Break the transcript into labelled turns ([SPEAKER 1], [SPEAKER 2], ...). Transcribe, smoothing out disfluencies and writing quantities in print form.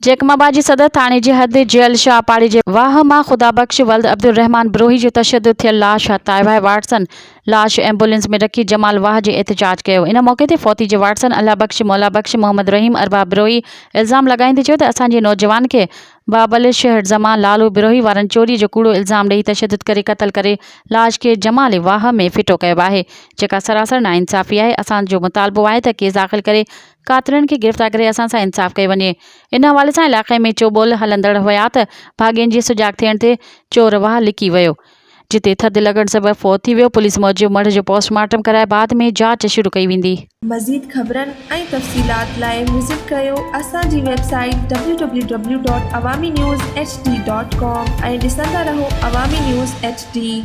[SPEAKER 1] जैकमाबाद सदर थाने जी हद जेल शाहपाड़ी जे वाह मां खुदाबख्श वल्द अब्दुल रहमान ब्रोही जो तशद्दुद थियल लाश ताइबा वाटसन लाश एम्बुलेंस में रखी जमाल वाह जे एहतजाज कयो। इन मौके ते फौती जे वाटसन अल्लाह बख्श मौला बख्श मोहम्मद रहीम अरबाब ब्रोही इल्ज़ाम लगाईंदे चयो त असांजे नौजवान के बाबल शहर जमा लालू बिरोही वारनि चोरी जो कूड़ो इल्ज़ाम ॾेई तशद्दुद करे क़त्ल करे लाश के जमाल वाह में फिटो कयो आहे, जेका सरासर नाइंसाफ़ी आहे। असांजो मुतालबो आहे त केस दाख़िल करे कातिरनि खे गिरफ़्तार करे असां सां इंसाफ़ कयो वञे। इन हवाले सां इलाइक़े में चोबोल हलंदड़ हुया त भाॻियुनि जी सुजाग थियण ते चोर वाह लिकी वियो, जिते थधि लॻण सबबि फौत थी वियो। पुलिस मूजिबि मर्द जो पोस्टमार्टम कराए बाद में जांच शुरू कई वेंदी।
[SPEAKER 2] मज़ीद ख़बरनि ऐं तफ़सीलात लाइ विज़िट कयो असांजी वेबसाइट www.awamiNewsHD.com ऐं ॾिसंदा रहो अवामी न्यूज़ HD।